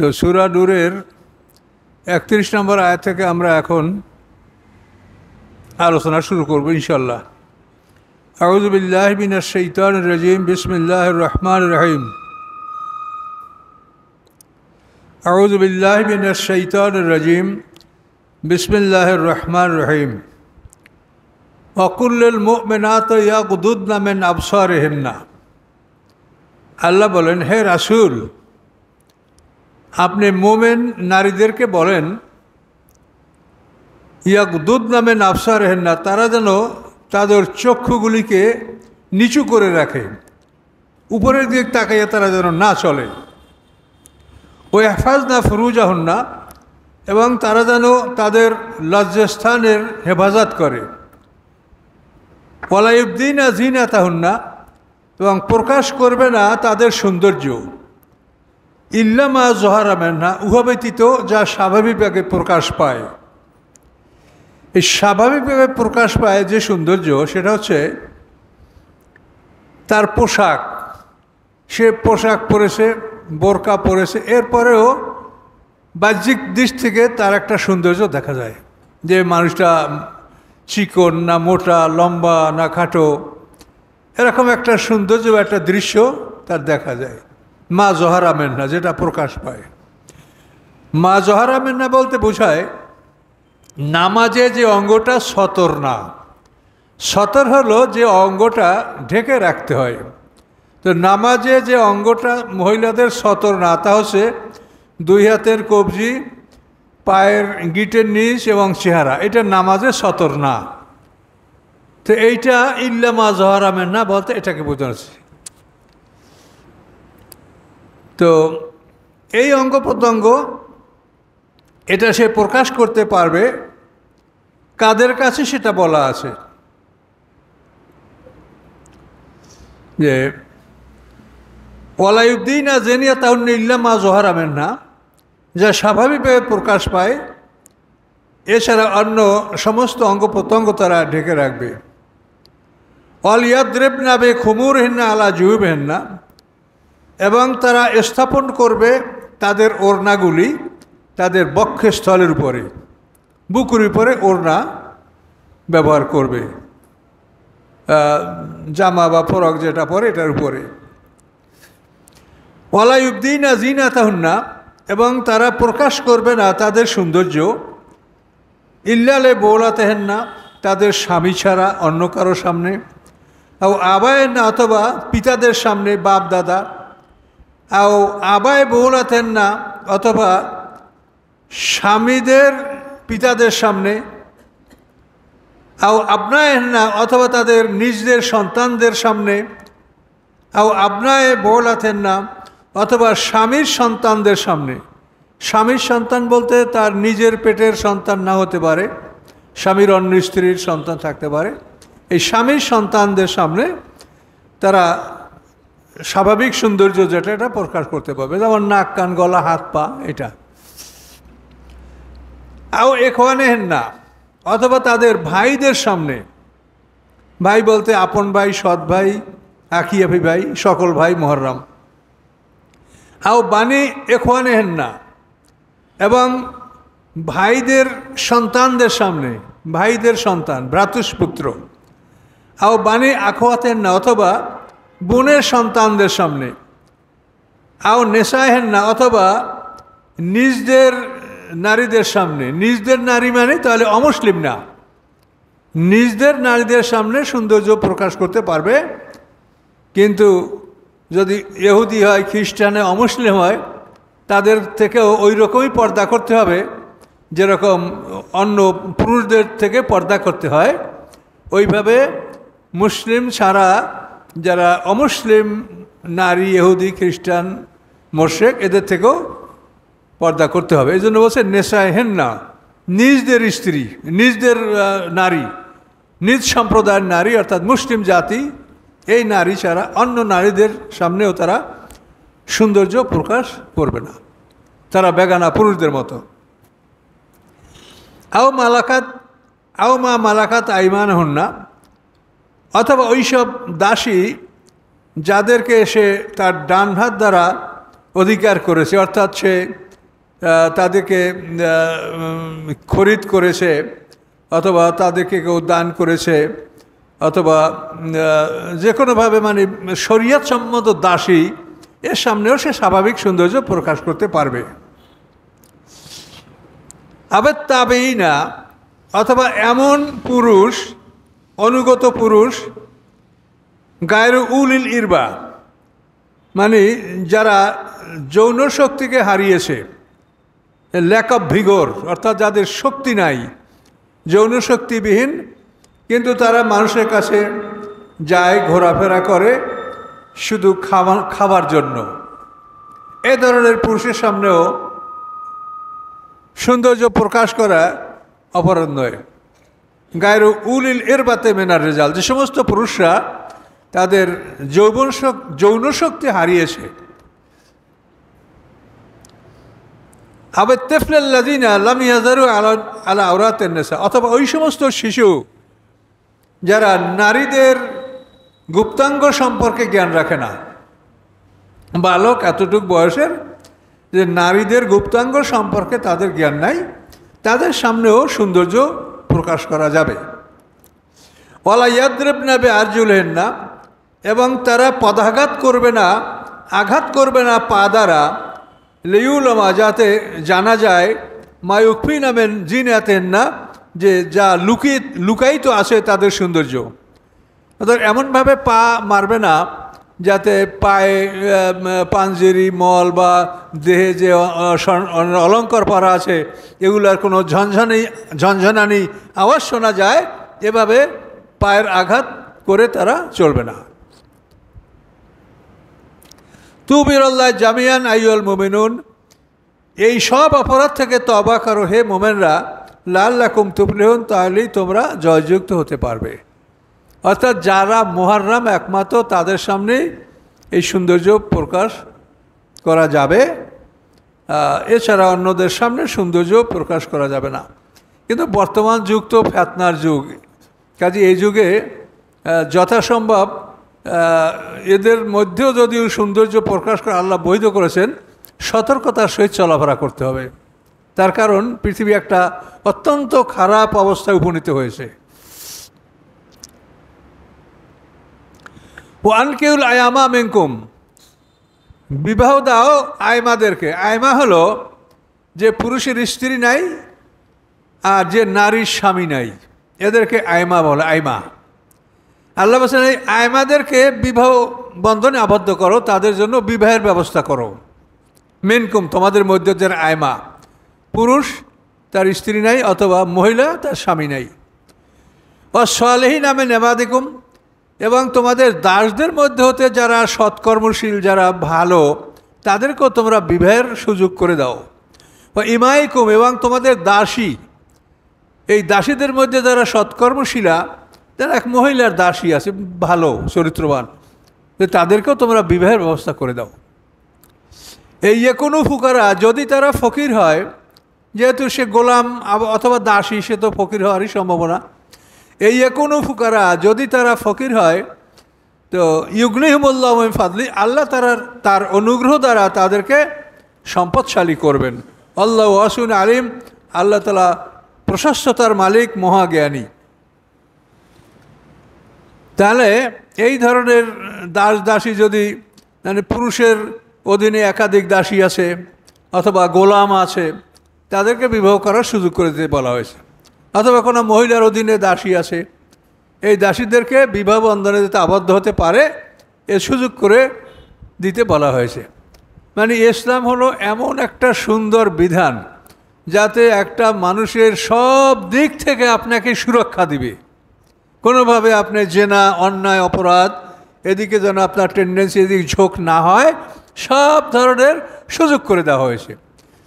তো সূরা নূরের ৩১ নম্বর আয়াত থেকে আমরা এখন আলোচনা শুরু করব ইনশাআল্লাহ। আউযু বিল্লাহি মিনাশ শাইতানির রাজীম, বিসমিল্লাহির রহমানির রহিম। আউযু বিল্লাহি মিনাশ শাইতানির রাজীম, বিসমিল্লাহির রহমানির রহিম। ওয়া কুল লিল মুমিনাতি ইয়াগুদুদনা মিন আবসারিহিন্না। আল্লাহ বলেন, হে রাসূল, আপনি মোমেন নারীদেরকে বলেন ইয়াগুদুদনা মিন আবসারিহিন্না, তারা যেন তাদের চক্ষুগুলিকে নিচু করে রাখে, উপরের দিক তাকাইয়া তারা যেন না চলে। ওই হেফাজনা ফুরুজাহুন্না, এবং তারা যেন তাদের লজ্জাস্থানের হেফাজত করে। ওয়ালা ইবদিনা জিনাতাহুন্না, এবং প্রকাশ করবে না তাদের সৌন্দর্য। ইল্লা মা যহারা মিনহা, উহা ব্যতীত যা স্বাভাবিকভাবে প্রকাশ পায়। এই স্বাভাবিকভাবে প্রকাশ পায় যে সৌন্দর্য, সেটা হচ্ছে তার পোশাক। সে পোশাক পরেছে, বোরকা পরেছে, এরপরেও বাহ্যিক দিক থেকে তার একটা সৌন্দর্য দেখা যায়, যে মানুষটা চিকন না মোটা, লম্বা না খাটো, এরকম একটা সৌন্দর্য, একটা দৃশ্য তার দেখা যায়। মা যহারা মিনহা, যেটা প্রকাশ পায়। মা যহারা মিনহা বলতে বোঝায় নামাজে যে অঙ্গটা সতর না। সতর হলো যে অঙ্গটা ঢেকে রাখতে হয়। তো নামাজে যে অঙ্গটা মহিলাদের সতর না, তা হচ্ছে দুই হাতের কবজি, পায়ের গিটের নিচ এবং চেহারা, এটা নামাজে সতর না। তো এইটা ইল্লা মা যহারা মিনহা বলতে এটাকে বোঝাচ্ছে। তো এই অঙ্গ প্রত্যঙ্গ এটা সে প্রকাশ করতে পারবে কাদের কাছে, সেটা বলা আছে যে ওয়ালা ইবদিনা জিনাতাহুন্না ইল্লা মা যহারা মিনহা, যা স্বাভাবিকভাবে প্রকাশ পায়, এছাড়া অন্য সমস্ত অঙ্গ প্রত্যঙ্গ তারা ঢেকে রাখবে। ওয়াল ইয়াদরিবনা বিখুমুরিহিন্না আলা জুয়ুবিহিন্না, এবং তারা স্থাপন করবে তাদের ওড়নাগুলি তাদের বক্ষস্থলের উপরে, বুকের উপরে ওড়না ব্যবহার করবে, জামা বা ফরক যেটা পরে এটার উপরে। ওয়ালা ইবদিনা জিনাতাহুন্না, এবং তারা প্রকাশ করবে না তাদের সৌন্দর্য ইল্লা লিবুলাতিহিন্না, তাদের স্বামী ছাড়া অন্য কারো সামনে, আও আবায়েনা, অথবা পিতাদের সামনে, বাপ দাদা, আও আবায়ে বুলাতিহিন্না, অথবা স্বামীদের পিতাদের সামনে, আও আবনায়েহিন্না, অথবা তাদের নিজদের সন্তানদের সামনে, আও আবনায়ে বুলাতিহিন্না, অথবা স্বামীর সন্তানদের সামনে। স্বামীর সন্তান বলতে তার নিজের পেটের সন্তান না হতে পারে, স্বামীর অন্য স্ত্রীর সন্তান থাকতে পারে। এই স্বামীর সন্তানদের সামনে তারা স্বাভাবিক সৌন্দর্য যেটা, এটা প্রকাশ করতে পারবে, যেমন নাক, কান, গলা, হাত, পা, এটা। আও ইখওয়ানিহিন্না, অথবা তাদের ভাইদের সামনে। ভাই বলতে আপন ভাই, সৎ ভাই, আখিয়াফি ভাই, সকল ভাই মুহররম। আও বানি ইখওয়ানিহিন্না, এবং ভাইদের সন্তানদের সামনে, ভাইদের সন্তান, ভ্রাতুষ্পুত্র। আও বানি আখওয়াতিহিন্না, অথবা বোনের সন্তানদের সামনে। আও নিসাইহিন্না, অথবা নিজদের নারীদের সামনে। নিজদের নারী মানে তাহলে অমুসলিম না, নিজদের নারীদের সামনে সৌন্দর্য প্রকাশ করতে পারবে। কিন্তু যদি ইহুদি হয়, খ্রিস্টানে, অমুসলিম হয়, তাদের থেকেও ওই রকমই পর্দা করতে হবে, যেরকম অন্য পুরুষদের থেকে পর্দা করতে হয়। ওইভাবে মুসলিম ছাড়া যারা অমুসলিম নারী, ইহুদি, খ্রিস্টান, মোশরেক, এদের থেকেও পর্দা করতে হবে। এই জন্য বলছে নিসাইহিন্না, নিজদের স্ত্রী, নিজদের নারী, নিজ সম্প্রদায়ের নারী, অর্থাৎ মুসলিম জাতি, এই নারী ছাড়া অন্য নারীদের সামনেও তারা সৌন্দর্য প্রকাশ করবে না, তারা বেগানা পুরুষদের মতো। আও মা মালাকাত আইমানুহুন্না, অথবা ওইসব দাসী যাদেরকে সে তার ডান হাত দ্বারা অধিকার করেছে, অর্থাৎ সে তাদেরকে খরিদ করেছে, অথবা তাদেরকে কেউ দান করেছে, অথবা যে কোনোভাবে মানে শরীয়ত সম্মত দাসী, এর সামনেও সে স্বাভাবিক সৌন্দর্য প্রকাশ করতে পারবে। আবার তাবেই না, অথবা এমন পুরুষ, অনুগত পুরুষ, গায়ের উলিল ইরবা, মানে যারা যৌন শক্তিকে হারিয়েছে, ল্যাক অফ ভিগর, অর্থাৎ যাদের শক্তি নাই, যৌন শক্তিবিহীন, কিন্তু তারা মানুষের কাছে যায়, ঘোরাফেরা করে শুধু খাবার জন্য। এ ধরনের পুরুষের সামনেও সৌন্দর্য প্রকাশ করা অপরাধ নয়। গায়ের উলিল ইরবাতে মিনার রিজাল, যে সমস্ত পুরুষরা তাদের যৌন শক্তি হারিয়েছে। আবার তেফলাল্লাযিনা লাম ইয়াযারু আলা আওরাতিন নিসা, অথবা ওই সমস্ত শিশু যারা নারীদের গুপ্তাঙ্গ সম্পর্কে জ্ঞান রাখে না। বালক এতটুক বয়সের যে নারীদের গুপ্তাঙ্গ সম্পর্কে তাদের জ্ঞান নাই, তাদের সামনেও সৌন্দর্য প্রকাশ করা যাবে। ওয়ালা ইয়াদরিবনা বিআরজুলিহিন্না, এবং তারা পদাঘাত করবে না, আঘাত করবে না পা দ্বারা, লিউলামা, যাতে জানা যায়, মায়ুকফিনা মিন জিনাতিহিন্না, যে যা লুকায়িত আছে তাদের সৌন্দর্য। অর্থাৎ এমনভাবে পা মারবে না যাতে পায়ে পাঞ্জেরি, মল বা দেহে যে অলঙ্কার পরা আছে এগুলার কোনো ঝনঝনানি আওয়াজ শোনা যায়, এভাবে পায়ের আঘাত করে তারা চলবে না। তুবিরাল্লাহ জামিয়ান আইয়ুল মুমিনুন, এই সব অপরাধ থেকে তওবা করো হে মুমিনরা, লাআল্লাকুম তুফলিহুন, তাহলেই তোমরা জয়যুক্ত হতে পারবে। অর্থাৎ যারা মুহাররম একমাত্র তাদের সামনে এই সৌন্দর্য প্রকাশ করা যাবে, এছাড়া অন্যদের সামনে সৌন্দর্য প্রকাশ করা যাবে না। কিন্তু বর্তমান যুগ তো ফেতনার যুগ, কাজে এই যুগে যথাসম্ভব এদের মধ্যেও যদিও সৌন্দর্য প্রকাশ করে আল্লাহ বৈধ করেছেন, সতর্কতার সহিত চলাফেরা করতে হবে। তার কারণ পৃথিবী একটা অত্যন্ত খারাপ অবস্থায় উপনীত হয়েছে। ওয়ানকিউল আয়ামা মিনকুম, বিবাহ দাও আয়মাদেরকে। আয়মা হলো যে পুরুষের স্ত্রী নাই আর যে নারীর স্বামী নাই, এদেরকে আয়মা বলে। আয়মা, আল্লাহ বলেন এই আয়মাদেরকে বিবাহ বন্ধনে আবদ্ধ করো, তাদের জন্য বিবাহের ব্যবস্থা করো। মিনকুম, তোমাদের মধ্যে যারা আয়মা, পুরুষ তার স্ত্রী নাই অথবা মহিলা তার স্বামী নাই। ওয়াসসালিহিন মিন ইবাদিকুম, এবং তোমাদের দাসদের মধ্যে হতে যারা সৎকর্মশীল, যারা ভালো, তাদেরকেও তোমরা বিবাহের সুযোগ করে দাও। বা ইমাইকুম, এবং তোমাদের দাসী, এই দাসীদের মধ্যে যারা সৎকর্মশীলা, যারা এক মহিলার দাসী আছে ভালো চরিত্রবান, তাদেরকেও তোমরা বিবাহের ব্যবস্থা করে দাও। এই যে কোনো ফুকারা, যদি তারা ফকির হয়, যেহেতু সে গোলাম অথবা দাসী, সে তো ফকির হওয়ারই সম্ভাবনা। এই কোনো ফুকারা যদি তারা ফকির হয়, তো ইউগনিহিমুল্লাহু মিন ফাদলি, আল্লাহ তার অনুগ্রহ দ্বারা তাদেরকে সম্পদশালী করবেন। আল্লাহু ওয়াসিউন আলিম, আল্লাহ তাআলা প্রশস্ততার মালিক, মহাজ্ঞানী। তাহলে এই ধরনের দাস দাসী যদি, মানে পুরুষের অধীনে একাধিক দাসী আছে অথবা গোলাম আছে, তাদেরকে বিবাহ করার সুযোগ করে দিতে বলা হয়েছে। অথবা কোনো মহিলার অধীনে দাসী আছে, এই দাসীদেরকে বিবাহ বন্ধনে যাতে আবদ্ধ হতে পারে এ সুযোগ করে দিতে বলা হয়েছে। মানে ইসলাম হলো এমন একটা সুন্দর বিধান যাতে একটা মানুষের সব দিক থেকে আপনাকে সুরক্ষা দিবে। কোনোভাবে আপনি জেনা, অন্যায়, অপরাধ এদিকে যেন আপনার টেন্ডেন্সি, এদিকে ঝোঁক না হয়, সব ধরনের সুযোগ করে দেওয়া হয়েছে।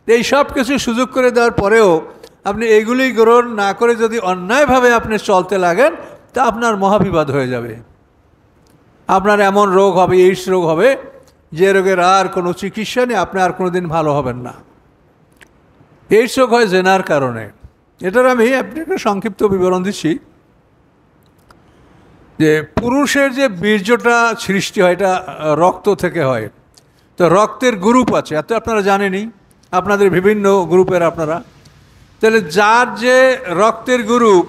এই সব কিছু সুযোগ করে দেওয়ার পরেও আপনি এগুলি গ্রহণ না করে যদি অন্যায়ভাবে আপনি চলতে লাগেন, তা আপনার মহাবিপদ হয়ে যাবে। আপনার এমন রোগ হবে, এইডস রোগ হবে, যে রোগের আর কোনো চিকিৎসা নেই, আপনি আর কোনো দিন ভালো হবেন না। এইডস রোগ হয় জেনার কারণে। এটার আমি আপনাকে সংক্ষিপ্ত বিবরণ দিচ্ছি যে পুরুষের যে বীর্যটা সৃষ্টি হয়, এটা রক্ত থেকে হয়। তো রক্তের গ্রুপ আছে, এত আপনারা জানেনই। আপনাদের বিভিন্ন গ্রুপের আপনারা, তাহলে যার যে রক্তের গ্রুপ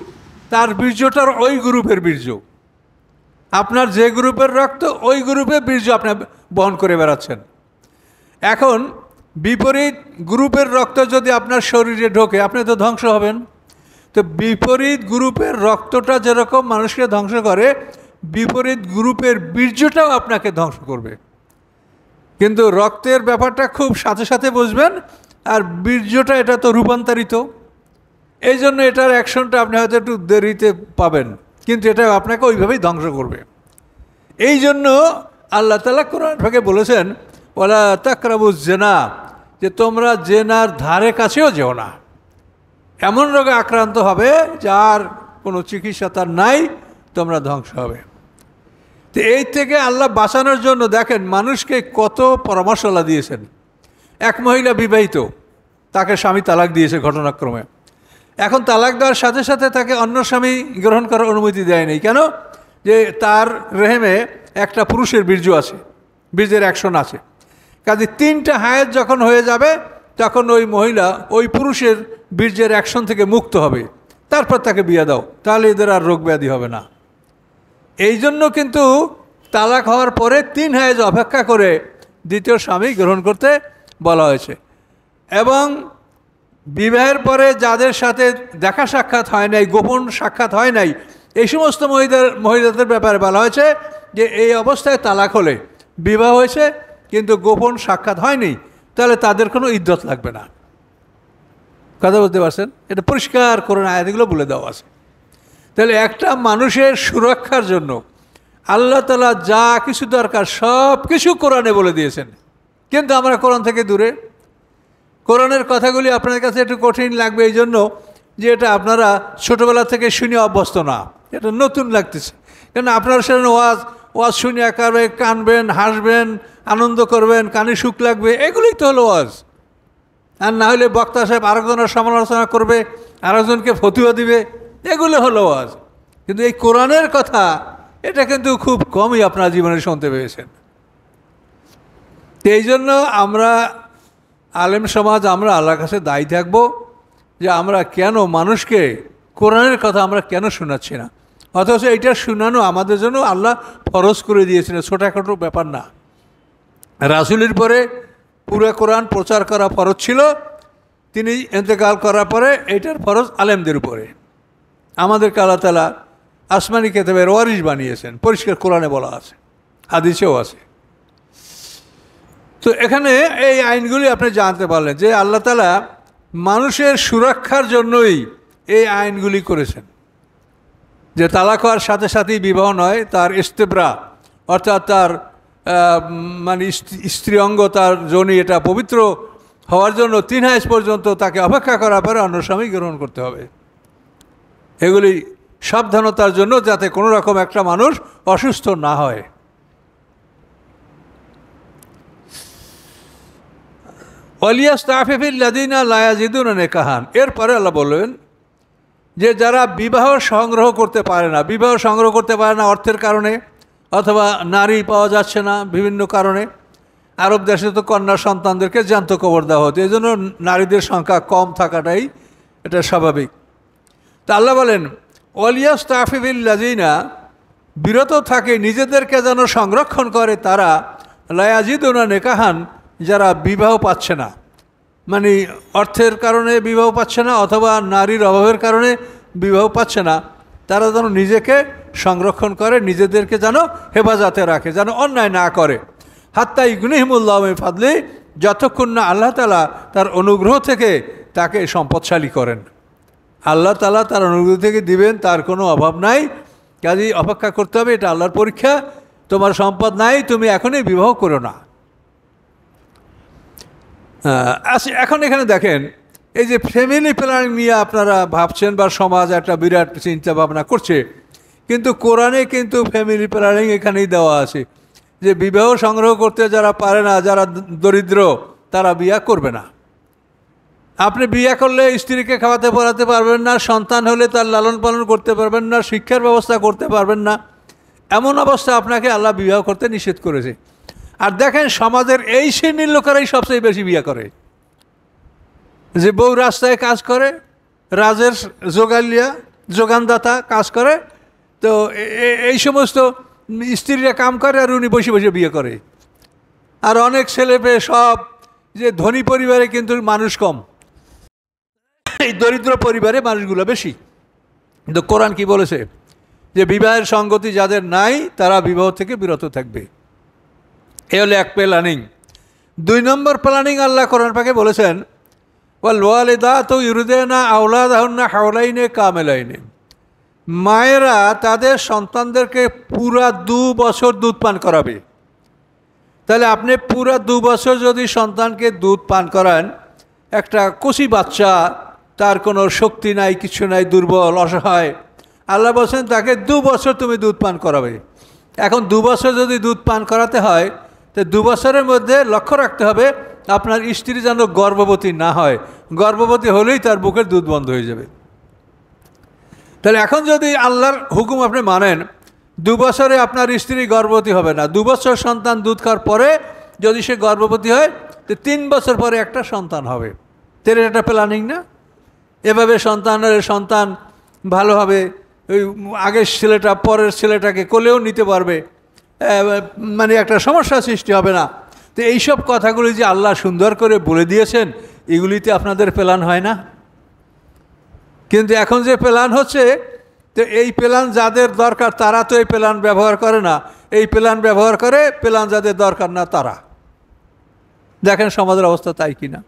তার বীর্যটার ওই গ্রুপের বীর্য, আপনার যে গ্রুপের রক্ত ওই গ্রুপের বীর্য আপনি বহন করে বেড়াচ্ছেন। এখন বিপরীত গ্রুপের রক্ত যদি আপনার শরীরে ঢোকে আপনি তো ধ্বংস হবেন। তো বিপরীত গ্রুপের রক্তটা যেরকম মানুষকে ধ্বংস করে, বিপরীত গ্রুপের বীর্যটাও আপনাকে ধ্বংস করবে। কিন্তু রক্তের ব্যাপারটা খুব সাথে সাথে বুঝবেন, আর বীর্যটা এটা তো রূপান্তরিত, এই জন্য এটার অ্যাকশনটা আপনি হয়তো একটু দেরিতে পাবেন, কিন্তু এটা আপনাকে ওইভাবেই ধ্বংস করবে। এই জন্য আল্লাহ তাআলা কোরআন ভাগে বলেছেন ওয়ালা তাকরাবুজ জিনা, যে তোমরা জেনার ধারে কাছেও যেও না। এমন রোগে আক্রান্ত হবে যার কোনো চিকিৎসা তার নাই, তোমরা ধ্বংস হবে। তো এই থেকে আল্লাহ বাঁচানোর জন্য দেখেন মানুষকে কত পরামর্শলা দিয়েছেন। এক মহিলা বিবাহিত, তাকে স্বামী তালাক দিয়েছে ঘটনাক্রমে। এখন তালাক দেওয়ার সাথে সাথে তাকে অন্য স্বামী গ্রহণ করার অনুমতি দেয়নি। কেন? যে তার রেহেমে একটা পুরুষের বীর্য আছে, বীর্যের অ্যাকশন আছে। কাজে 3টা হায়াত যখন হয়ে যাবে তখন ওই মহিলা ওই পুরুষের বীর্যের অ্যাকশন থেকে মুক্ত হবে, তারপর তাকে বিয়ে দাও, তাহলে এদের আর রোগ ব্যাধি হবে না। এই জন্য কিন্তু তালাক হওয়ার পরে 3 হায়াত অপেক্ষা করে দ্বিতীয় স্বামী গ্রহণ করতে বলা হয়েছে। এবং বিবাহের পরে যাদের সাথে দেখা সাক্ষাৎ হয় নাই, গোপন সাক্ষাৎ হয় নাই, এই সমস্ত মহিলাদের ব্যাপারে বলা হয়েছে যে এই অবস্থায় তালাক হলে বিবাহ হয়েছে কিন্তু গোপন সাক্ষাৎ হয়নি, তাহলে তাদের কোনো ইদ্যত লাগবে না। কথা বলতে পারছেন? এটা পরিষ্কার করে আয়াতগুলো বলে দেওয়া আছে। তাহলে একটা মানুষের সুরক্ষার জন্য আল্লাহ তাআলা যা কিছু দরকার সব কিছু কোরআনে বলে দিয়েছেন, কিন্তু আমরা কোরআন থেকে দূরে। কোরআনের কথাগুলি আপনাদের কাছে একটু কঠিন লাগবে এই জন্য যে এটা আপনারা ছোটোবেলা থেকে শুনে অভ্যস্ত না, এটা নতুন লাগতেছে। কেন আপনারা সেখানে ওয়াজ শুনে একাবে কানবেন, হাসবেন, আনন্দ করবেন, কানে সুখ লাগবে, এগুলোই তো হলো ওয়াজ। আর না হলে বক্তা সাহেব আরেকজনের সমালোচনা করবে, আরেকজনকে ফতুয়া দিবে, এগুলো হলো ওয়াজ। কিন্তু এই কোরআনের কথা এটা কিন্তু খুব কমই আপনার জীবনে শুনতে পেয়েছেন। এই জন্য আমরা আলেম সমাজ আমরা আল্লাহর কাছে দায়ী থাকবো যে আমরা কেন মানুষকে কোরআনের কথা আমরা কেন শোনাচ্ছি না, অথচ এইটা শোনানো আমাদের জন্য আল্লাহ ফরজ করে দিয়েছিলেন, ছোটোখাটো ব্যাপার না। রাসূলের পরে পুরো কোরআন প্রচার করা ফরজ ছিল, তিনি ইন্তেকাল করার পরে এইটার ফরজ আলেমদের উপরে। আমাদেরকে আল্লাহ তাআলা আসমানি কিতাবের ওয়ারিস বানিয়েছেন, পরিষ্কার কোরআনে বলা আছে, হাদিসেও আছে। তো এখানে এই আইনগুলি আপনি জানতে পারলেন যে আল্লাহ তাআলা মানুষের সুরক্ষার জন্যই এই আইনগুলি করেছেন, যে তালাক হওয়ার সাথে সাথেই বিবাহ নয়, তার ইস্তেবরা অর্থাৎ তার মানে স্ত্রী অঙ্গ, তার যোনি, এটা পবিত্র হওয়ার জন্য 3 হায়াত পর্যন্ত তাকে অপেক্ষা করার পরে অন্য স্বামী গ্রহণ করতে হবে। এগুলি সাবধানতার জন্য, যাতে কোনো রকম একটা মানুষ অসুস্থ না হয়। ওয়ালিয়াস্তাফিফিল্লাযীনা লা ইয়াজিদুনা নিকাহান, এরপরে আল্লাহ বললেন যে যারা বিবাহ সংগ্রহ করতে পারে না, বিবাহ সংগ্রহ করতে পারে না অর্থের কারণে, অথবা নারী পাওয়া যাচ্ছে না বিভিন্ন কারণে। আরব দেশে তো কন্যা সন্তানদেরকে জ্যান্ত কবর দেওয়া হতো, এই জন্য নারীদের সংখ্যা কম থাকাটাই এটা স্বাভাবিক। তা আল্লাহ বলেন ওয়ালিয়াস্তাফিফিল্লাযীনা, বিরত থাকে, নিজেদেরকে যেন সংরক্ষণ করে তারা, লা ইয়াজিদুনা নিকাহান, যারা বিবাহ পাচ্ছে না, মানে অর্থের কারণে বিবাহ পাচ্ছে না অথবা নারীর অভাবের কারণে বিবাহ পাচ্ছে না, তারা যেন নিজেকে সংরক্ষণ করে, নিজেদেরকে যেন হেফাজতে রাখে, যেন অন্যায় না করে। হাত্তা ইগনিহিমুল্লাহ মিন ফাদলি, যতক্ষণ না আল্লাহ তাআলা তার অনুগ্রহ থেকে তাকে সম্পদশালী করেন। আল্লাহ তাআলা তার অনুগ্রহ থেকে দিবেন, তার কোনো অভাব নাই, কাজেই অপেক্ষা করতে হবে, এটা আল্লাহর পরীক্ষা। তোমার সম্পদ নাই, তুমি এখনই বিবাহ করো না। এখন এখানে দেখেন, এই যে ফ্যামিলি প্ল্যানিং নিয়ে আপনারা ভাবছেন বা সমাজ একটা বিরাট চিন্তা ভাবনা করছে, কিন্তু কোরআনে কিন্তু ফ্যামিলি প্ল্যানিং এখানেই দেওয়া আছে যে বিবাহ সংগ্রহ করতে যারা পারে না, যারা দরিদ্র, তারা বিয়ে করবে না। আপনি বিয়ে করলে স্ত্রীকে খাওয়াতে পড়াতে পারবেন না, সন্তান হলে তার লালন পালন করতে পারবেন না, শিক্ষার ব্যবস্থা করতে পারবেন না, এমন অবস্থা আপনাকে আল্লাহ বিবাহ করতে নিষেধ করেছে। আর দেখেন সমাজের এই শ্রেণীর লোকেরাই সবচেয়ে বেশি বিয়ে করে। যে বউ রাস্তায় কাজ করে, রাজের যোগানদাতা কাজ করে, তো এই সমস্ত স্ত্রীরা কাম করে আর উনি বসে বসে বিয়ে করে। আর অনেক ছেলে পেয়ে সব, যে ধনী পরিবারে কিন্তু মানুষ কম, এই দরিদ্র পরিবারে মানুষগুলো বেশি। কিন্তু কোরআন কি বলেছে? যে বিবাহের সঙ্গতি যাদের নাই তারা বিবাহ থেকে বিরত থাকবে। এ হলো এক প্ল্যানিং। 2 নম্বর প্ল্যানিং আল্লাহ কোরআন পাকে বলেছেন, ওয়াল ওয়ালিদাতু ইউরদিনা আওলাদাহুন্না হাওলাইনে কামিলাইনে। মায়েরা তাদের সন্তানদেরকে পুরা 2 বছর দুধ পান করাবে। তাহলে আপনি পুরা 2 বছর যদি সন্তানকে দুধ পান করান, একটা কচি বাচ্চা, তার কোনো শক্তি নাই, কিছু নাই, দুর্বল, অসহায়, আল্লাহ বলছেন তাকে 2 বছর তুমি দুধ পান করাবে। এখন 2 বছর যদি দুধ পান করাতে হয়, তো 2 বছরের মধ্যে লক্ষ্য রাখতে হবে আপনার স্ত্রী যেন গর্ভবতী না হয়। গর্ভবতী হলেই তার বুকের দুধ বন্ধ হয়ে যাবে। তাহলে এখন যদি আল্লাহর হুকুম আপনি মানেন, 2 বছরে আপনার স্ত্রী গর্ভবতী হবে না। 2 বছর সন্তান দুধ খাওয়ার পরে যদি সে গর্ভবতী হয়, তো 3 বছর পরে একটা সন্তান হবে। তাহলে একটা প্ল্যানিং না? এভাবে সন্তান ভালোভাবে ওই আগের ছেলেটা পরের ছেলেটাকে কোলেও নিতে পারবে, মানে একটা সমস্যা সৃষ্টি হবে না। তো এইসব কথাগুলি যে আল্লাহ সুন্দর করে বলে দিয়েছেন, এগুলিতে আপনাদের প্ল্যান হয় না। কিন্তু এখন যে প্ল্যান হচ্ছে, তো এই প্ল্যান যাদের দরকার তারা তো এই প্ল্যান ব্যবহার করে না, এই প্ল্যান ব্যবহার করে প্ল্যান যাদের দরকার না তারা। দেখেন সমাজের অবস্থা তাই কিনা।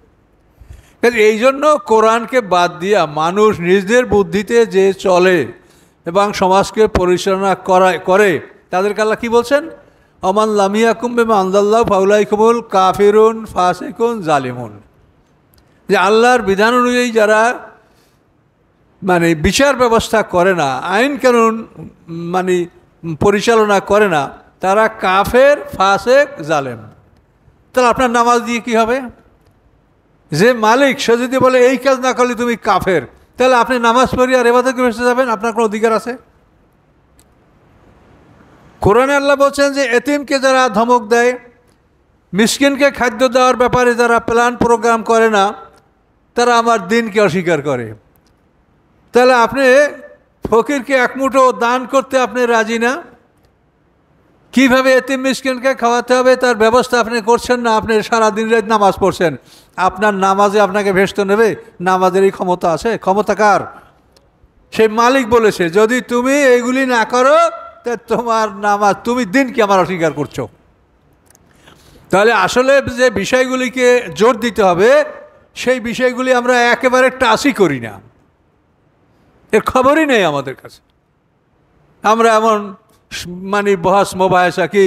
এই জন্য কোরআনকে বাদ দিয়া মানুষ নিজেদের বুদ্ধিতে যে চলে এবং সমাজকে পরিচালনা করে, তাদেরকে আল্লাহ কী বলছেন? অমান লামিয়াকুম বিমা আনজাল্লাহু ফাউলাইকুমুল কাফিরুন ফাসিকুন জালিমুন। যে আল্লাহর বিধান অনুযায়ী যারা মানে বিচার ব্যবস্থা করে না, আইন কানুন মানে পরিচালনা করে না, তারা কাফের, ফাসেক, জালেম। তাহলে আপনার নামাজ দিয়ে কি হবে? যে মালিক সে যদি বলে এই কাজ না করলে তুমি কাফের, তাহলে আপনি নামাজ পড়ি আর ইবাদত করে বসে যাবেন? আপনার কোনো অধিকার আছে? কোরআনে আল্লাহ বলছেন যে এতিমকে যারা ধমক দেয়, মিসকিনকে খাদ্য দেওয়ার ব্যাপারে যারা প্ল্যান প্রোগ্রাম করে না, তারা আমার দিনকে অস্বীকার করে। তাহলে আপনি ফকিরকে এক মুঠো দান করতে আপনি রাজি না? কীভাবে এতিম মিসকিনকে খাওয়াতে হবে তার ব্যবস্থা আপনি করছেন না। আপনি সারাদিন রাত নামাজ পড়ছেন, আপনার নামাজে আপনাকে ভেস্ত নেবে? নামাজেরই ক্ষমতা আছে? ক্ষমতা কার? সেই মালিক বলেছে যদি তুমি এইগুলি না করো তা তোমার নামাজ, তুমি দিনকে আমার অস্বীকার করছো। তাহলে আসলে যে বিষয়গুলিকে জোর দিতে হবে, সেই বিষয়গুলি আমরা একেবারে টাচই করি না, এর খবরই নেই আমাদের কাছে। আমরা এমন মানে বহাস মোবাহেসা কি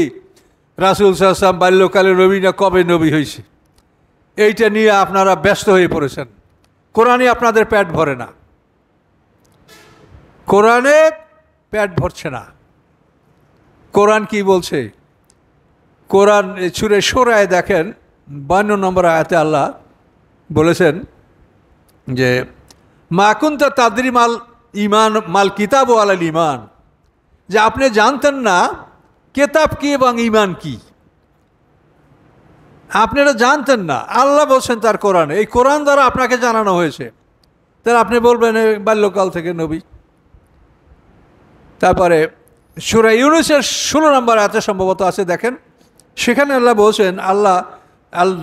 রাসূল সাল্লাল্লাহু আলাইহি ওয়াসাল্লাম বাল্যকালে নবী না কবে নবী হয়েছে, এইটা নিয়ে আপনারা ব্যস্ত হয়ে পড়েছেন। কোরআনে আপনাদের পেট ভরে না, কোরআনে পেট ভরছে না। কোরআন কি বলছে? কোরআন সূরা শূরায় দেখেন 52 নম্বর আয়াতে আল্লাহ বলেছেন যে মা কুনতা তাদরি মাল ইমান মাল কিতাব আলাল ইমান, যে আপনি জানতেন না কেতাব কি এবং ইমান কি, আপনারা জানতেন না। আল্লাহ বলছেন তার কোরআনে, এই কোরআন দ্বারা আপনাকে জানানো হয়েছে। তাহলে আপনি বলবেন বাল্যকাল থেকে নবী। তারপরে সূরা ইউনূসের 16 নম্বর আয়াতে সম্ভবত আছে, দেখেন সেখানে আল্লাহ বলছেন, আল্লাহ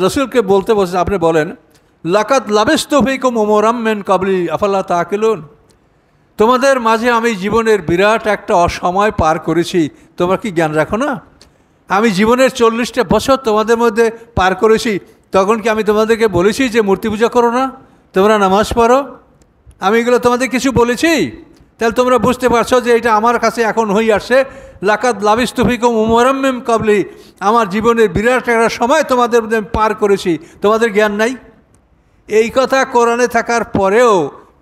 রসুলকে বলতে বলছেন, আপনি বলেন লাকাদ লাবিস্তু ফীকুম উমরাম মিন ক্বাবলি আফালা তাআকিলুন, তোমাদের মাঝে আমি জীবনের বিরাট একটা অসময় পার করেছি, তোমরা কি জ্ঞান রাখো না? আমি জীবনের 40টা বছর তোমাদের মধ্যে পার করেছি, তখন কি আমি তোমাদেরকে বলেছি যে মূর্তি পূজা করো না, তোমরা নামাজ পড়ো? আমি এগুলো তোমাদের কিছু বলেছি? তাহলে তোমরা বুঝতে পারছো যে এটা আমার কাছে এখন হয়ে আসছে। লাকাদ লাবিস্তু ফীকুম উমরাম মিন ক্বাবলি, আমার জীবনের বিরাট একটা সময় তোমাদের মধ্যে পার করেছি, তোমাদের জ্ঞান নাই? এই কথা কোরআনে থাকার পরেও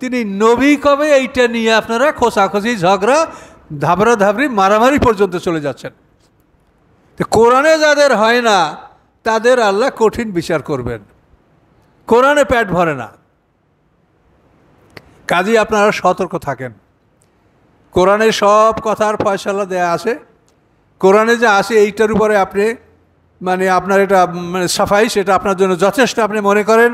তিনি নবী কবে এইটা নিয়ে আপনারা খোঁচাখুচি, ঝগড়া, ধাবরাধাবরি, মারামারি পর্যন্ত চলে যাচ্ছেন। তো কোরআনে যাদের হয় না তাদের আল্লাহ কঠিন বিচার করবেন। কোরআনে পেট ভরে না, কাজেই আপনারা সতর্ক থাকেন। কোরআনে সব কথার ফয়সালা দেয়া আছে। কোরআনে যা আছে এইটার উপরে আপনি মানে আপনার এটা মানে সাফাই, সেটা আপনার জন্য যথেষ্ট আপনি মনে করেন,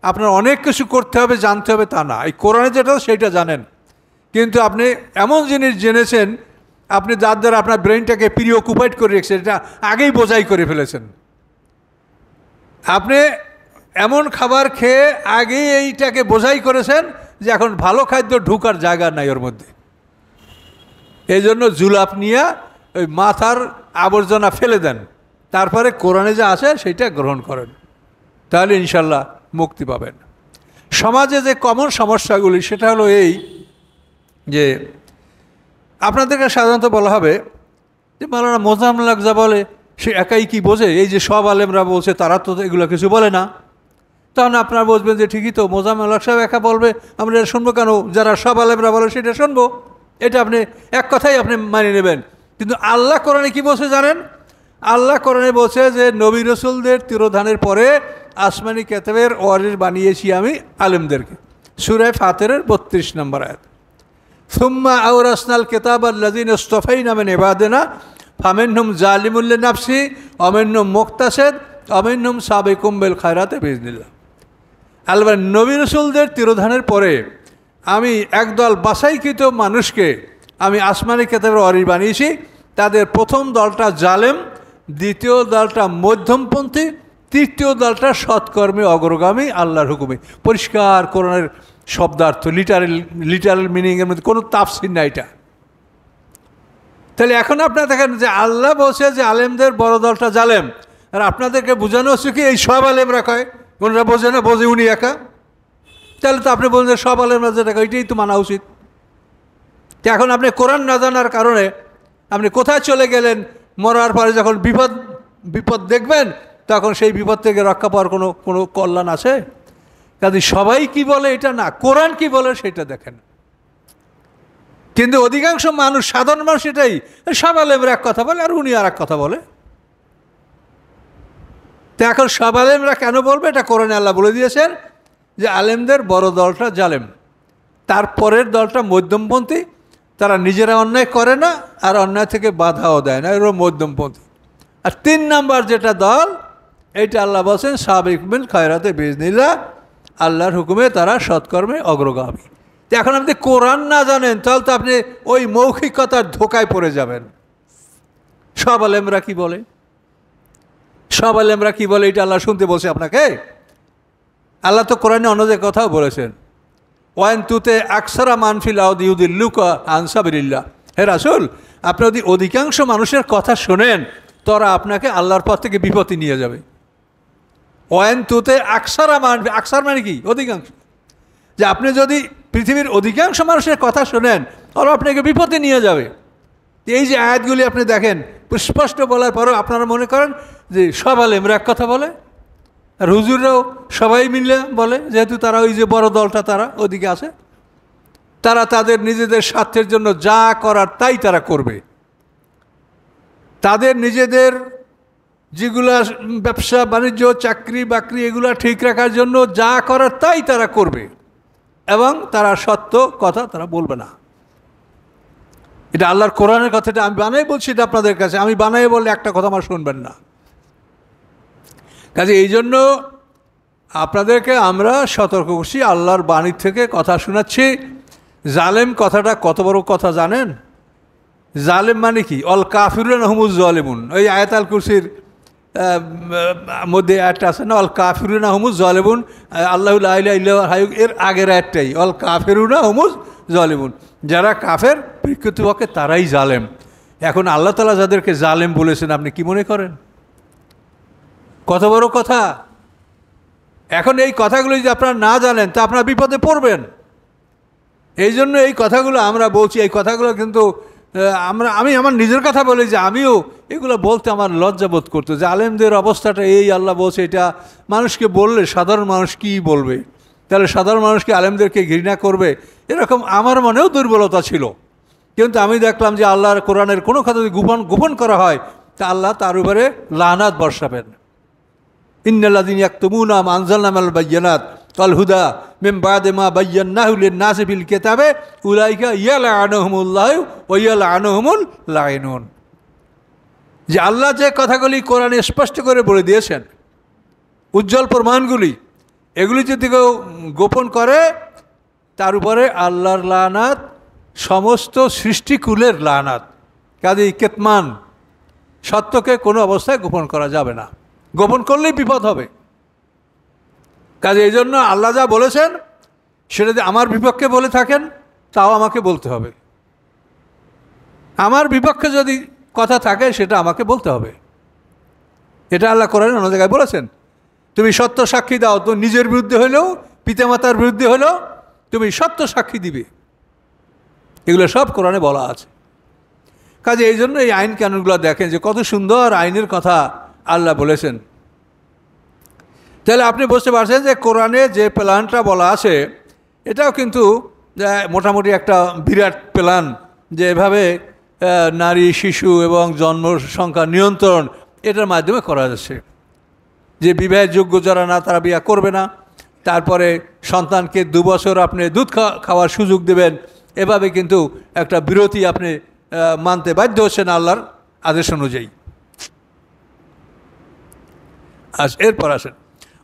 আপনার অনেক কিছু করতে হবে, জানতে হবে তা না। এই কোরআনে যেটা সেইটা জানেন, কিন্তু আপনি এমন জিনিস জেনেছেন, আপনি যার দ্বারা আপনার ব্রেনটাকে প্রিঅকুপাইড করে রেখেছেন, এটা আগেই বোঝাই করে ফেলেছেন। আপনি এমন খাবার খেয়ে আগেই এইটাকে বোঝাই করেছেন যে এখন ভালো খাদ্য ঢুকার জায়গা নাই ওর মধ্যে। এই জন্য জুলাপ নিয়ে ওই মাথার আবর্জনা ফেলে দেন, তারপরে কোরআনে যা আছে সেইটা গ্রহণ করেন, তাহলে ইনশাল্লাহ মুক্তি পাবেন। সমাজে যে কমন সমস্যাগুলি সেটা হলো এই যে আপনাদেরকে সাধারণত বলা হবে যে মাওলানা মোজাম্মেল হক যা বলে সে একাই কি বোঝে, এই যে সব আলেমরা বলছে তারা তো এগুলো কিছু বলে না। তখন আপনারা বুঝবেন যে ঠিকই তো, মোজাম্মেল হক সাহেব একা বলবে, আমরা এটা শুনবো কেন? যারা সব আলেমরা বলে সেটা শুনবো, এটা আপনি এক কথাই আপনি মানিয়ে নেবেন। কিন্তু আল্লাহ কোরআনে কি বলছে জানেন? আল্লাহ কোরআনে বলছে যে নবী রসুলদের তিরোধানের পরে আসমানি কেতাবের ওয়ারিস বানিয়েছি আমি আলেমদেরকে। সূরা ফাতিরের 32 নম্বর আয়াত। সুম্মা আওরাসনাল কিতাব আল্লাযিনা ইসতাফাইনা মিন ইবাদিনা ফামিনহুম জালিমুল লিনাফসি ওয়া মিনহুম মুকতাসিদ ওয়া মিনহুম সাবিকুম বিল খায়রাতি বিইজনিল্লাহ। আল্লাহ নবী রসুলদের তিরোধানের পরে আমি একদল বাছাইকৃত মানুষকে আমি আসমানি কেতাবের ওয়ারিস বানিয়েছি। তাদের প্রথম দলটা জালেম, দ্বিতীয় দলটা মধ্যমপন্থী, তৃতীয় দলটা সৎকর্মে অগ্রগামী আল্লাহর হুকুমে। পরিষ্কার কোরআনের শব্দার্থ, লিটারাল মিনিংয়ের মধ্যে কোনো তাফসীর না এটা। তাহলে এখন আপনারা দেখেন যে আল্লাহ বলছে যে আলেমদের বড় দলটা জালেম, আর আপনাদেরকে বোঝানো হচ্ছে কি এই সব আলেমরা কয়, ওনারা বোঝে না, বোঝে উনি একা। তাহলে তো আপনি বলছেন সব আলেমরা যেটা কয় এটাই তো মানা উচিত। তো এখন আপনি কোরআন না জানার কারণে আপনি কোথায় চলে গেলেন? মরার পরে যখন বিপদ দেখবেন তখন সেই বিপদ থেকে রক্ষা পাওয়ার কোনো কল্যাণ আছে? কাজে সবাই কি বলে এটা না, কোরআন কি বলে সেটা দেখেন। কিন্তু অধিকাংশ মানুষ, সাধারণ মানুষ এটাই, সব আলেমরা এক কথা বলে আর উনি আর এক কথা বলে। তো এখন সব আলেমরা কেন বলবে? এটা কোরআনে আল্লাহ বলে দিয়েছেন যে আলেমদের বড় দলটা জালেম, তারপরের দলটা মধ্যমপন্থী, তারা নিজেরা অন্যায় করে না আর অন্যায় থেকে বাধাও দেয় না, এরা মধ্যমপন্থী। আর 3 নাম্বার যেটা দল, এইটা আল্লাহ বলছেন সাবিকুম বিল খায়রাতি বিইজনিল্লাহ, আল্লাহর হুকুমে তারা সৎকর্মে অগ্রগামী। তো এখন আপনি কোরআন না জানেন তাহলে তো আপনি ওই মৌখিকতার ধোকায় পড়ে যাবেন। সব আলেমরা কি বলে, সব আলেমরা কি বলে এটা আল্লাহ শুনতে বলছে আপনাকে? আল্লাহ তো কোরআনে অন্য যে কথাও বলেছেন, ওয়ান তুতে আকসারা মানফিল আউদি ইউদিল্লুকা আন সাবিলিল্লাহ। হে রাসূল, আপনি যদি অধিকাংশ মানুষের কথা শোনেন তোরা আপনাকে আল্লাহর পথ থেকে বিপত্তি নিয়ে যাবে। ওয়ান তুতে আকসারা আকসার মানে কি? অধিকাংশ। যে আপনি যদি পৃথিবীর অধিকাংশ মানুষের কথা শোনেন ওরা আপনাকে বিপদে নিয়ে যাবে। এই যে আয়াতগুলি আপনি দেখেন স্পষ্ট বলার পরেও আপনারা মনে করেন যে সব আলেমরা এক কথা বলে, আর হুজুররাও সবাই মিলে বলে, যেহেতু তারা ওই যে বড় দলটা তারা ওদিকে আছে, তারা তাদের নিজেদের স্বার্থের জন্য যা করার তাই তারা করবে। তাদের নিজেদের যেগুলা ব্যবসা বাণিজ্য চাকরি বাকরি এগুলা ঠিক রাখার জন্য যা করার তাই তারা করবে, এবং তারা সত্য কথা তারা বলবে না। এটা আল্লাহর কোরআনের কথাটা আমি বানাই বলছি, এটা আপনাদের কাছে আমি বানাই বললে একটা কথা আমার শুনবেন না। কাজে এই জন্য আপনাদেরকে আমরা সতর্ক করছি, আল্লাহর বাণীর থেকে কথা শোনাচ্ছি। জালেম কথাটা কত বড় কথা জানেন? জালেম মানে কি? অল কাফিরুন হুমুজ জালিমুন। ওই আয়াতুল কুরসির মধ্যে একটা আছে না, অল কাফিরুন হুমুজ জালিমুন, আল্লাহু লা ইলাহা ইল্লাহু হাইয়ুন, এর আগের আয়াতটাই অল কাফিরুন হুমুজ জালিমুন। যারা কাফের প্রকৃতপক্ষে তারাই জালেম। এখন আল্লাহ তাআলা যাদেরকে জালেম বলেছেন আপনি কি মনে করেন? কত বড় কথা! এখন এই কথাগুলো যদি আপনারা না জানেন তা আপনারা বিপদে পড়বেন। এই জন্য এই কথাগুলো আমরা বলছি। এই কথাগুলো কিন্তু আমি আমার নিজের কথা বলি যে আমিও এগুলো বলতে আমার লজ্জা বোধ করতো, যে আলেমদের অবস্থাটা এই আল্লাহ বলছে, এটা মানুষকে বললে সাধারণ মানুষ কী বলবে? তাহলে সাধারণ মানুষকে আলেমদেরকে ঘৃণা করবে, এরকম আমার মনেও দুর্বলতা ছিল। কিন্তু আমি দেখলাম যে আল্লাহর কোরআনের কোনো কথা যদি গোপন করা হয় তা আল্লাহ তার উপরে লানাত বর্ষাবেন। ইন্নাল্লাযীনা ইয়াকতুমুনা মা আনজালনা মিনাল বায়্যিনাত ওয়াল হুদা মিন বা'দি মা বায়্যানাহু লিন-নাসি ফিল কিতাবে উলাইকা ইয়ালআনুহুমুল্লাহু ওয়া ইয়ালআনুহুমুল লাঈনুন। যে আল্লাহ যে কথাগুলি কোরআনে স্পষ্ট করে বলে দিয়েছেন, উজ্জ্বল প্রমাণগুলি, এগুলি যদি কেউ গোপন করে তার উপরে আল্লাহর লানাত, সমস্ত সৃষ্টিকুলের লানাত। কাজেই কেতমান, সত্যকে কোনো অবস্থায় গোপন করা যাবে না, গোপন করলেই বিপদ হবে। কাজে এই জন্য আল্লাহ যা বলেছেন সেটা যদি আমার বিপক্ষে বলে থাকেন তাও আমাকে বলতে হবে। আমার বিপক্ষে যদি কথা থাকে সেটা আমাকে বলতে হবে। এটা আল্লাহ কোরআনে অন্য জায়গায় বলেছেন, তুমি সত্য সাক্ষী দাও। তো নিজের বিরুদ্ধে হলেও, পিতামাতার বিরুদ্ধে হলেও তুমি সত্য সাক্ষী দিবে। এগুলো সব কোরআনে বলা আছে। কাজে এই জন্য এই আইন কানুনগুলো দেখেন যে কত সুন্দর আইনের কথা আল্লাহ বলেছেন। তাহলে আপনি বুঝতে পারছেন যে কোরআনে যে প্ল্যানটা বলা আছে এটাও কিন্তু মোটামুটি একটা বিরাট প্ল্যান, যে এভাবে নারী, শিশু এবং জন্ম সংখ্যা নিয়ন্ত্রণ এটার মাধ্যমে করা যাচ্ছে। যে বিবাহের যোগ্য যারা না তারা বিয়ে করবে না, তারপরে সন্তানকে 2 বছর আপনি দুধ খাওয়ার সুযোগ দেবেন, এভাবে কিন্তু একটা বিরতি আপনি মানতে বাধ্য হচ্ছেন আল্লাহর আদেশ অনুযায়ী। এরপর আসেন,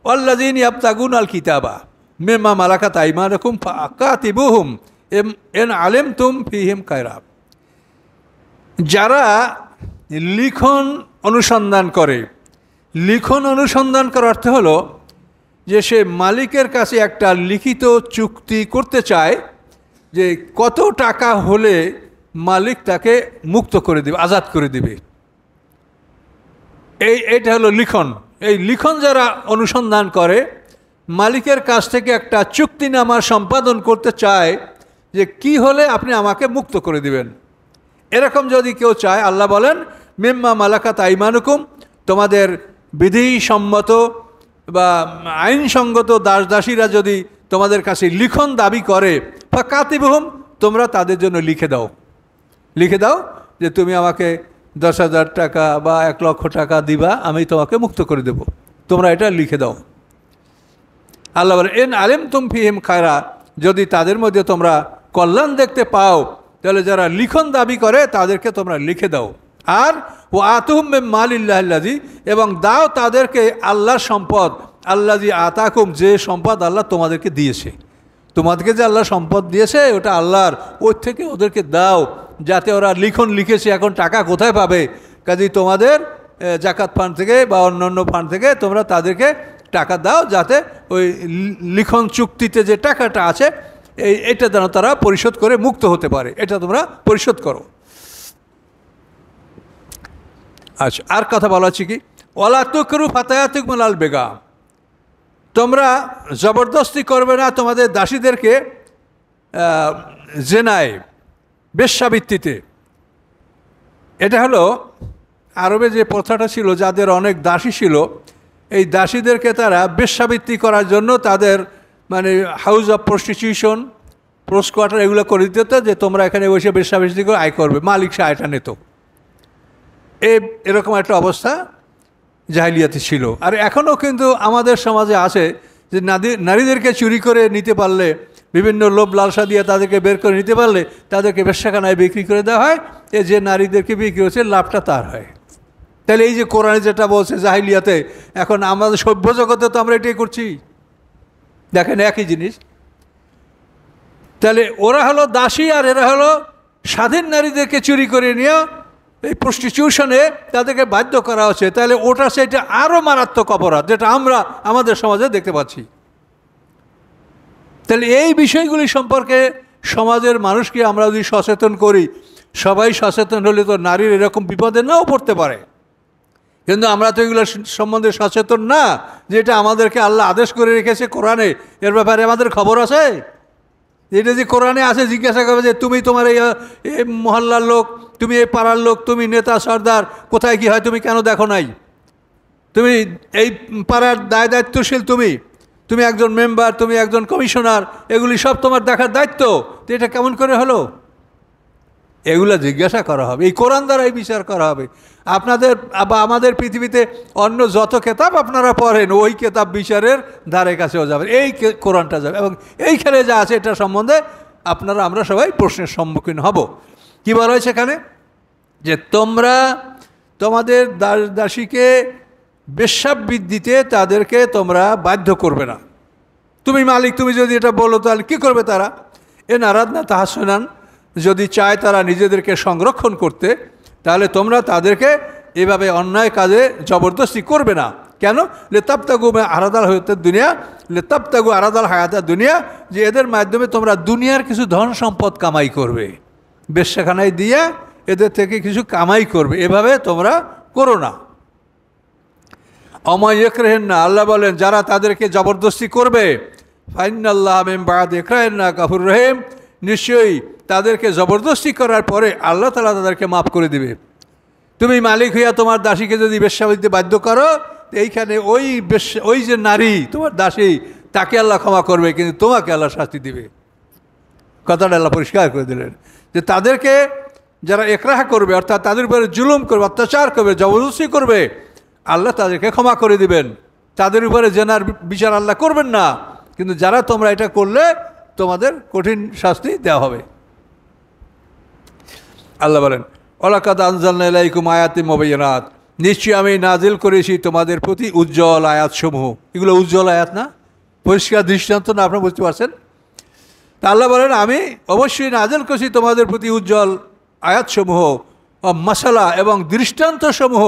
ওয়াল্লাযীন ইয়াবতাগুনাল কিতাবা মিম্মা মালাকাত আইমানুকুম ফাকাতিবুহুম ইন আলিমতুম ফীহিম খায়রা। যারা লিখন অনুসন্ধান করে, লিখন অনুসন্ধান করার অর্থ হলো যে সে মালিকের কাছে একটা লিখিত চুক্তি করতে চায় যে কত টাকা হলে মালিক তাকে মুক্ত করে দেবে, আজাদ করে দেবে। এইটা হলো লিখন। এই লিখন যারা অনুসন্ধান করে, মালিকের কাছ থেকে একটা চুক্তিনামা সম্পাদন করতে চায় যে কি হলে আপনি আমাকে মুক্ত করে দিবেন, এরকম যদি কেউ চায়, আল্লাহ বলেন মিম্মা মালাকাত আইমানুকুম, তোমাদের বিধিসম্মত বা আইনসঙ্গত দাস দাসীরা যদি তোমাদের কাছে লিখন দাবি করে, ফাকাতিবুহুম, তোমরা তাদের জন্য লিখে দাও, লিখে দাও যে তুমি আমাকে 10,000 টাকা বা 1 লক্ষ টাকা দিবা, আমি তোমাকে মুক্ত করে দেব, তোমরা এটা লিখে দাও। আল্লাহ বলে ইন আলিমতুম ফীহিম খায়রা, যদি তাদের মধ্যে তোমরা কল্যাণ দেখতে পাও তাহলে যারা লিখন দাবি করে তাদেরকে তোমরা লিখে দাও। আর ও আতুহুম মিন মালিল্লাহিল্লাযী, এবং দাও তাদেরকে আল্লাহর সম্পদ, আল্লাযী আতাকুম, যে সম্পদ আল্লাহ তোমাদেরকে দিয়েছে। তোমাদেরকে যে আল্লাহ সম্পদ দিয়েছে ওটা আল্লাহর, ওর থেকে ওদেরকে দাও, যাতে ওরা লিখন লিখেছে এখন টাকা কোথায় পাবে। কাজেই তোমাদের জাকাত ফান্ড থেকে বা অন্যান্য ফান্ড থেকে তোমরা তাদেরকে টাকা দাও, যাতে ওই লিখন চুক্তিতে যে টাকাটা আছে এটা যেন তারা পরিশোধ করে মুক্ত হতে পারে, এটা তোমরা পরিশোধ করো। আচ্ছা, আর কথা বলা হচ্ছে কি, ওয়ালা তুকরু ফাতায়াতুকুম আলাল বেগা, তোমরা জবরদস্তি করবে না তোমাদের দাসীদেরকে জেনায়, বেশ্যাবৃত্তিতে। এটা হলো আরবে যে প্রথাটা ছিল, যাদের অনেক দাসী ছিল, এই দাসীদেরকে তারা বেশ্যাবৃত্তি করার জন্য তাদের মানে house of prostitution, post quarter এগুলো করে দিত, যে তোমরা এখানে বসে বেশ্যাবৃত্তি করে আয় করবে, মালিক সে আয়টা নিত। এরকম একটা অবস্থা জাহিলিয়াতে ছিল। আর এখনও কিন্তু আমাদের সমাজে আছে যে নারীদেরকে চুরি করে নিতে পারলে, বিভিন্ন লোভ লালসা দিয়ে তাদেরকে বের করে নিতে পারলে তাদেরকে বেশ্যাখানায় বিক্রি করে দেওয়া হয়, যে নারীদেরকে বিক্রি হচ্ছে লাভটা তার হয়। তাহলে এই যে কোরআনে যেটা বলছে জাহিলিয়াতে, এখন আমাদের সভ্য জগতে তো আমরা এটাই করছি, দেখেন একই জিনিস। তাহলে ওরা হলো দাসী আর এরা হলো স্বাধীন নারীদেরকে চুরি করে নিয়ে এই প্রস্টিটিউশনে তাদেরকে বাধ্য করা হচ্ছে। তাহলে ওটা সেটা আরও মারাত্মক অপরাধ, যেটা আমরা আমাদের সমাজে দেখতে পাচ্ছি। তাহলে এই বিষয়গুলি সম্পর্কে সমাজের মানুষকে আমরা যদি সচেতন করি, সবাই সচেতন হলে তো নারীর এরকম বিপদে নাও পড়তে পারে। কিন্তু আমরা তো এগুলো সম্বন্ধে সচেতন না, যেটা আমাদেরকে আল্লাহ আদেশ করে রেখেছে কোরআনে, এর ব্যাপারে আমাদের খবর আছে। এটা যে কোরআনে আছে, জিজ্ঞাসা করবে যে তুমি তোমার এই মহল্লার লোক, তুমি এই পাড়ার লোক, তুমি নেতা সর্দার, কোথায় কী হয় তুমি কেন দেখো নাই? তুমি এই পাড়ার দায়িত্বশীল, তুমি একজন মেম্বার, তুমি একজন কমিশনার, এগুলি সব তোমার দেখার দায়িত্ব। তো এটা কেমন করে হলো? এগুলো জিজ্ঞাসা করা হবে, এই কোরআন দ্বারা এই বিচার করা হবে। আপনাদের বা আমাদের পৃথিবীতে অন্য যত কেতাব আপনারা পড়েন, ওই কেতাব বিচারের ধারে কাছেও যাবে, এই কোরআনটা যাবে। এবং এইখানে যা আছে এটা সম্বন্ধে আমরা সবাই প্রশ্নের সম্মুখীন হব। কী বলা হয়েছে এখানে? যে তোমরা তোমাদের দাসীকে বেশ্যাবৃত্তিতে তাদেরকে তোমরা বাধ্য করবে না। তুমি মালিক, তুমি যদি এটা বলো তাহলে কী করবে তারা? নারাদনা তাহাসুনান, যদি চায় তারা নিজেদেরকে সংরক্ষণ করতে, তাহলে তোমরা তাদেরকে এভাবে অন্যায় কাজে জবরদস্তি করবে না। কেন? লেতাবতাগু আরাদাল হয়তে দুনিয়া, লেতাবতাগু আরাদাল হায়াতা দুনিয়া, যে এদের মাধ্যমে তোমরা দুনিয়ার কিছু ধন সম্পদ কামাই করবে, বেশ্যাখানায় দিয়ে এদের থেকে কিছু কামাই করবে, এভাবে তোমরা করো না। অময় একরেহেন না, আল্লাহ বলেন যারা তাদেরকে জবরদস্তি করবে, ফাইনাল্লাহ মিন বাদ একরাহেন না গাফুর রহিম, নিশ্চয়ই তাদেরকে জবরদস্তি করার পরে আল্লাহ তাআলা তাদেরকে মাফ করে দিবে। তুমি মালিক হইয়া তোমার দাসীকে যদি বেশ্যা হইতে বাধ্য করো, এইখানে ওই যে নারী তোমার দাসী, তাকে আল্লাহ ক্ষমা করবে, কিন্তু তোমাকে আল্লাহ শাস্তি দিবে। কথাটা আল্লাহ পরিষ্কার করে দিলেন যে তাদেরকে যারা একরাহ করবে, অর্থাৎ তাদের উপরে জুলুম করবে, অত্যাচার করবে, জবরদস্তি করবে, আল্লাহ তাদেরকে ক্ষমা করে দিবেন। তাদের উপরে জেনার বিচার আল্লাহ করবেন না, কিন্তু যারা তোমরা এটা করলে তোমাদের কঠিন শাস্তি দেওয়া হবে। আল্লাহ বলেন ওয়ালাকাদ আনজালনা ইলাইকুম আয়াতিম মুবাইয়িনাত, নিশ্চয়ই আমি নাজিল করেছি তোমাদের প্রতি উজ্জ্বল আয়াতসমূহ। এগুলো উজ্জ্বল আয়াত না, পরিষ্কার দৃষ্টান্ত না? আপনারা বুঝতে পারছেন? তা আল্লাহ বলেন আমি অবশ্যই নাজিল করেছি তোমাদের প্রতি উজ্জ্বল আয়াতসমূহ, মাসালা এবং দৃষ্টান্তসমূহ,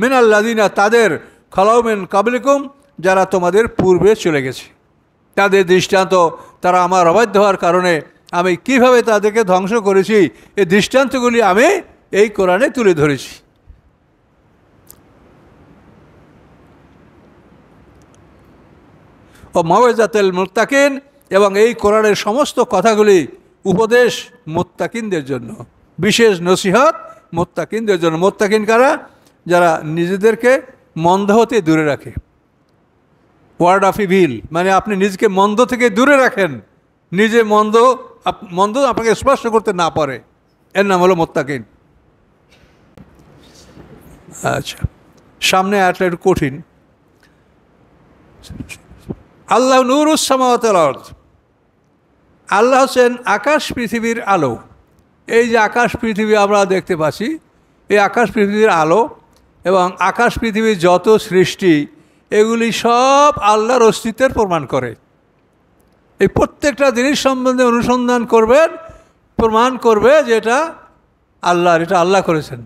মিনাল্লাযিনা তাদের, খালাউ মিন কাবলিকুম যারা তোমাদের পূর্বে চলে গেছে, তাদের দৃষ্টান্ত। তারা আমার অবাধ্য হওয়ার কারণে আমি কিভাবে তাদেরকে ধ্বংস করেছি, এই দৃষ্টান্তগুলি আমি এই কোরআনে তুলে ধরেছি। ও মাওয়াজাতুল মুত্তাকিন, এবং এই কোরআনের সমস্ত কথাগুলি উপদেশ মুত্তাকিনদের জন্য, বিশেষ নসিহত মুত্তাকিনদের জন্য। মুত্তাকিন কারা? যারা নিজেদেরকে মন্দ হতে দূরে রাখে। ওয়ার্ড অফ ইভিল মানে আপনি নিজেকে মন্দ থেকে দূরে রাখেন, নিজে মন্দ আপনাকে স্পর্শ করতে না পারে, এর নাম হলো মুত্তাকিন। আচ্ছা, সামনে আয়াতটা একটু কঠিন। আল্লাহ নূরুস সামাওয়াতি ওয়াল আরদ, আল্লাহ হচ্ছেন আকাশ পৃথিবীর আলো। এই যে আকাশ পৃথিবী আমরা দেখতে পাচ্ছি, এই আকাশ পৃথিবীর আলো এবং আকাশ পৃথিবীর যত সৃষ্টি, এগুলি সব আল্লাহর অস্তিত্বের প্রমাণ করে। এই প্রত্যেকটা জিনিস সম্বন্ধে অনুসন্ধান করবেন, প্রমাণ করবে যে এটা আল্লাহর, এটা আল্লাহ করেছেন।